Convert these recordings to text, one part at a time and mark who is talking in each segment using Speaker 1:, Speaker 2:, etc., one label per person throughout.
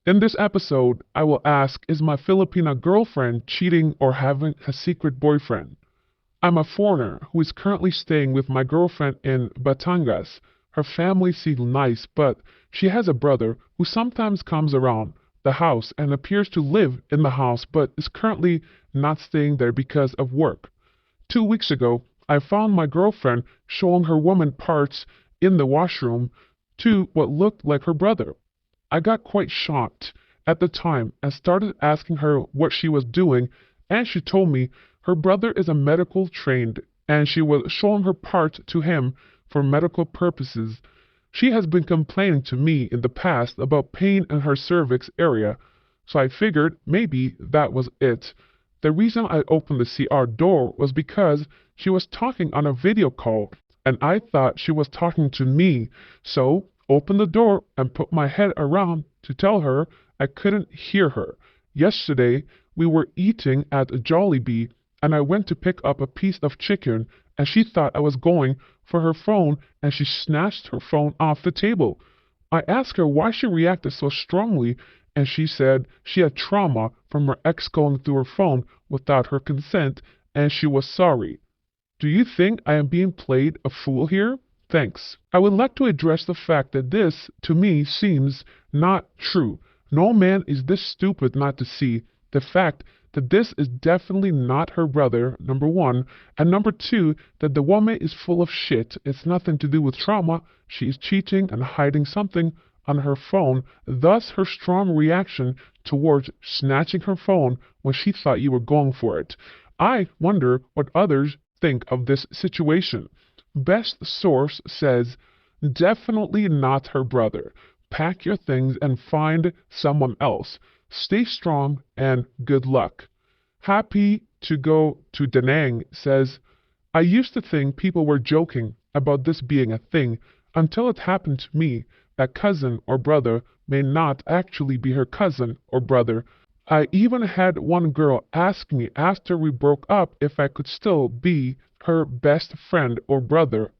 Speaker 1: In this episode, I will ask, is my Filipina girlfriend cheating or having a secret boyfriend? I'm a foreigner who is currently staying with my girlfriend in Batangas. Her family seems nice, but she has a brother who sometimes comes around the house and appears to live in the house but is currently not staying there because of work. 2 weeks ago, I found my girlfriend showing her woman parts in the washroom to what looked like her brother. I got quite shocked at the time and started asking her what she was doing, and she told me her brother is a medical trained and she was showing her part to him for medical purposes. She has been complaining to me in the past about pain in her cervix area, so I figured maybe that was it. The reason I opened the CR door was because she was talking on a video call and I thought she was talking to me, so opened the door and put my head around to tell her I couldn't hear her. Yesterday, we were eating at Jollibee and I went to pick up a piece of chicken and she thought I was going for her phone and she snatched her phone off the table. I asked her why she reacted so strongly and she said she had trauma from her ex going through her phone without her consent and she was sorry. Do you think I am being played a fool here? Thanks. I would like to address the fact that this, to me, seems not true. No man is this stupid not to see the fact that this is definitely not her brother, number one, and number two, that the woman is full of shit. It's nothing to do with trauma. She is cheating and hiding something on her phone, thus her strong reaction towards snatching her phone when she thought you were going for it. I wonder what others think of this situation. Best source says, definitely not her brother. Pack your things and find someone else. Stay strong and good luck. Happy to go to Danang says, I used to think people were joking about this being a thing until it happened to me that cousin or brother may not actually be her cousin or brother. I even had one girl ask me after we broke up if I could still be her best friend or brother.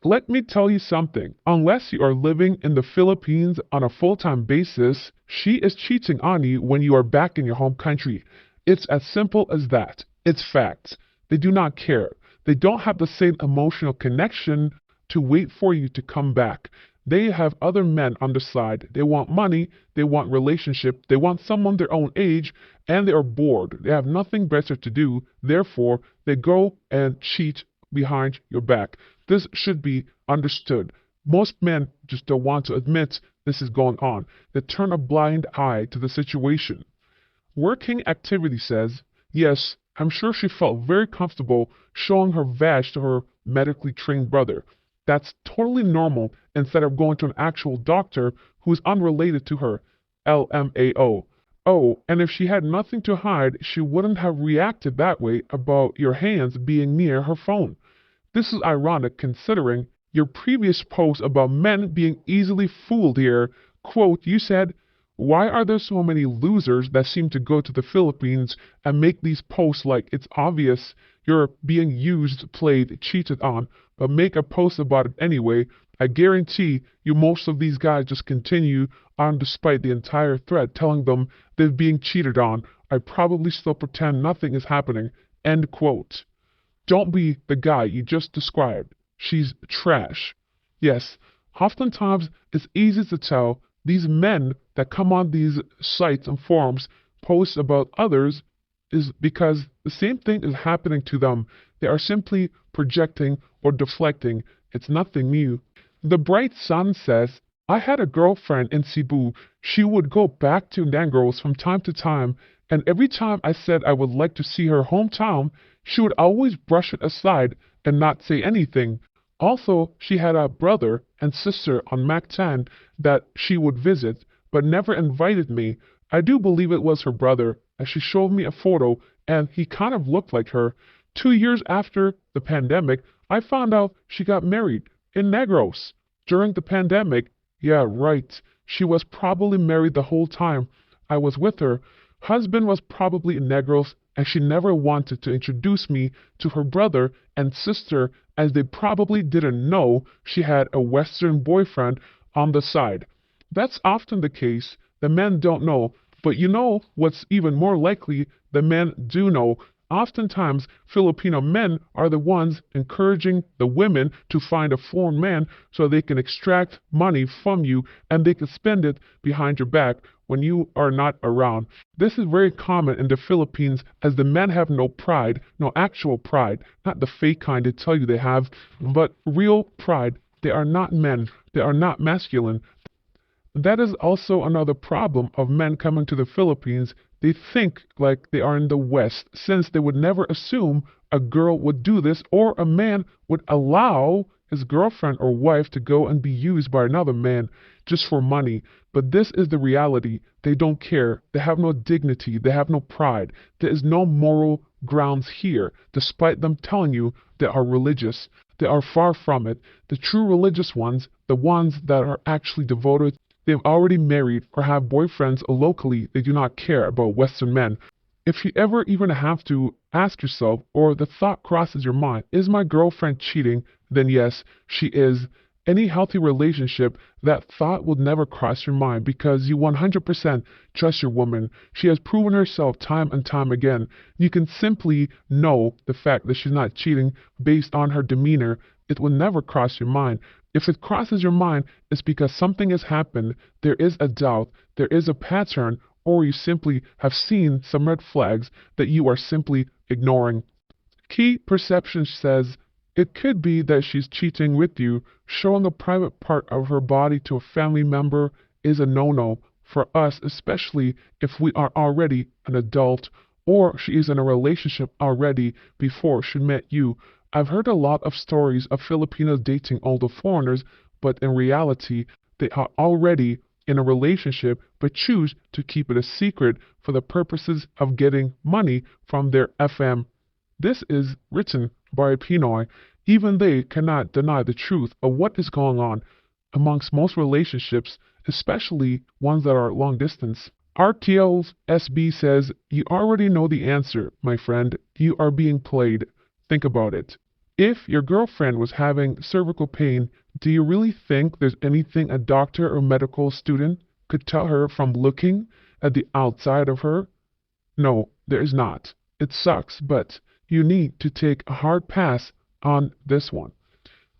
Speaker 1: Let me tell you something. Unless you are living in the Philippines on a full-time basis, she is cheating on you when you are back in your home country. It's as simple as that. It's facts. They do not care. They don't have the same emotional connection to wait for you to come back. They have other men on the side. They want money, they want relationship, they want someone their own age, and they are bored. They have nothing better to do. Therefore, they go and cheat behind your back. This should be understood. Most men just don't want to admit this is going on. They turn a blind eye to the situation. Working Activity says, yes, I'm sure she felt very comfortable showing her vag to her medically trained brother. That's totally normal instead of going to an actual doctor who is unrelated to her. LMAO. Oh, and if she had nothing to hide, she wouldn't have reacted that way about your hands being near her phone. This is ironic considering your previous post about men being easily fooled here. Quote, you said, why are there so many losers that seem to go to the Philippines and make these posts like it's obvious you're being used, played, cheated on, but make a post about it anyway? I guarantee you most of these guys just continue on despite the entire thread telling them they're being cheated on. I probably still pretend nothing is happening. End quote. Don't be the guy you just described. She's trash. Yes, oftentimes it's easy to tell these men that come on these sites and forums post about others is because the same thing is happening to them. They are simply projecting or deflecting. It's nothing new. The Bright Sun says, I had a girlfriend in Cebu. She would go back to Negros from time to time, and every time I said I would like to see her hometown, she would always brush it aside and not say anything. Also, she had a brother and sister on Mactan that she would visit, but never invited me. I do believe it was her brother, as she showed me a photo, and he kind of looked like her. 2 years after the pandemic, I found out she got married in Negros. During the pandemic, yeah, right, she was probably married the whole time I was with her. Husband was probably in Negros, and she never wanted to introduce me to her brother and sister as they probably didn't know she had a Western boyfriend on the side. That's often the case. The men don't know, but you know what's even more likely? The men do know. Oftentimes, Filipino men are the ones encouraging the women to find a foreign man so they can extract money from you and they can spend it behind your back when you are not around. This is very common in the Philippines as the men have no pride, no actual pride, not the fake kind they tell you they have, but real pride. They are not men. They are not masculine. That is also another problem of men coming to the Philippines. They think like they are in the West, since they would never assume a girl would do this or a man would allow his girlfriend or wife to go and be used by another man just for money. But this is the reality. They don't care. They have no dignity. They have no pride. There is no moral grounds here, despite them telling you they are religious. They are far from it. The true religious ones, the ones that are actually devoted, they've already married or have boyfriends locally. They do not care about Western men. If you ever even have to ask yourself, or the thought crosses your mind, is my girlfriend cheating? Then yes, she is. Any healthy relationship, that thought will never cross your mind because you 100% trust your woman. She has proven herself time and time again. You can simply know the fact that she's not cheating based on her demeanor. It will never cross your mind. If it crosses your mind, it's because something has happened. There is a doubt, there is a pattern, or you simply have seen some red flags that you are simply ignoring. Key perception says it could be that she's cheating with you. Showing a private part of her body to a family member is a no-no for us, especially if we are already an adult or she is in a relationship already before she met you. I've heard a lot of stories of Filipinos dating older foreigners, but in reality, they are already in a relationship but choose to keep it a secret for the purposes of getting money from their FM. This is written by a Pinoy. Even they cannot deny the truth of what is going on amongst most relationships, especially ones that are long distance. RTL's SB says, you already know the answer, my friend. You are being played. Think about it. If your girlfriend was having cervical pain, do you really think there's anything a doctor or medical student could tell her from looking at the outside of her? No, there is not. It sucks, but you need to take a hard pass on this one.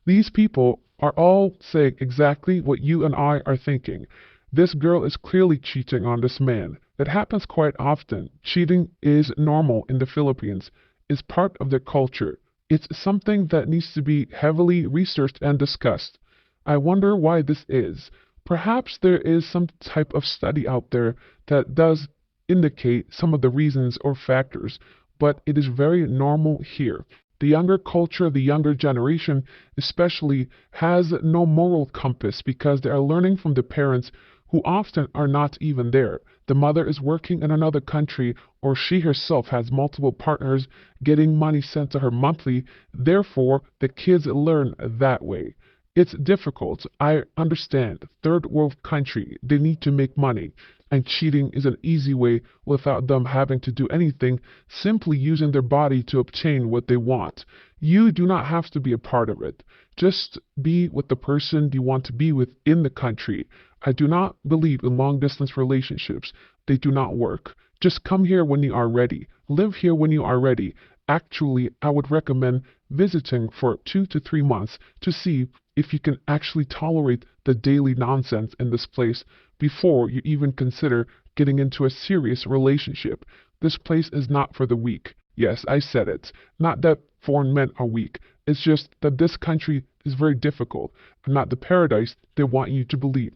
Speaker 1: These people are all saying exactly what you and I are thinking. This girl is clearly cheating on this man. That happens quite often. Cheating is normal in the Philippines. It's part of their culture. It's something that needs to be heavily researched and discussed. I wonder why this is. Perhaps there is some type of study out there that does indicate some of the reasons or factors, but it is very normal here. The younger culture, the younger generation especially, has no moral compass because they are learning from the parents who often are not even there. The mother is working in another country, or she herself has multiple partners getting money sent to her monthly. Therefore, the kids learn that way. It's difficult. I understand. Third world country, they need to make money. And cheating is an easy way without them having to do anything, simply using their body to obtain what they want. You do not have to be a part of it. Just be with the person you want to be with in the country. I do not believe in long-distance relationships. They do not work. Just come here when you are ready. Live here when you are ready. Actually, I would recommend visiting for 2 to 3 months to see if you can actually tolerate the daily nonsense in this place before you even consider getting into a serious relationship. This place is not for the weak. Yes, I said it. Not that foreign men are weak. It's just that this country is very difficult and not the paradise they want you to believe.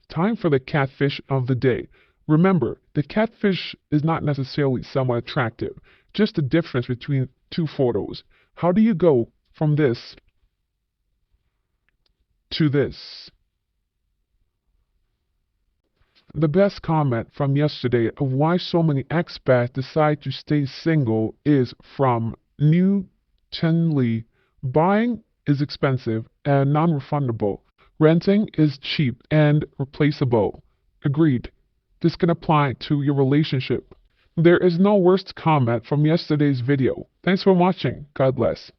Speaker 1: Time for the catfish of the day. Remember, the catfish is not necessarily somewhat attractive, just the difference between two photos. How do you go from this to this? The best comment from yesterday of why so many expats decide to stay single is from New Chen Li. Buying is expensive and non-refundable. Renting is cheap and replaceable. Agreed. This can apply to your relationship. There is no worst comment from yesterday's video. Thanks for watching. God bless.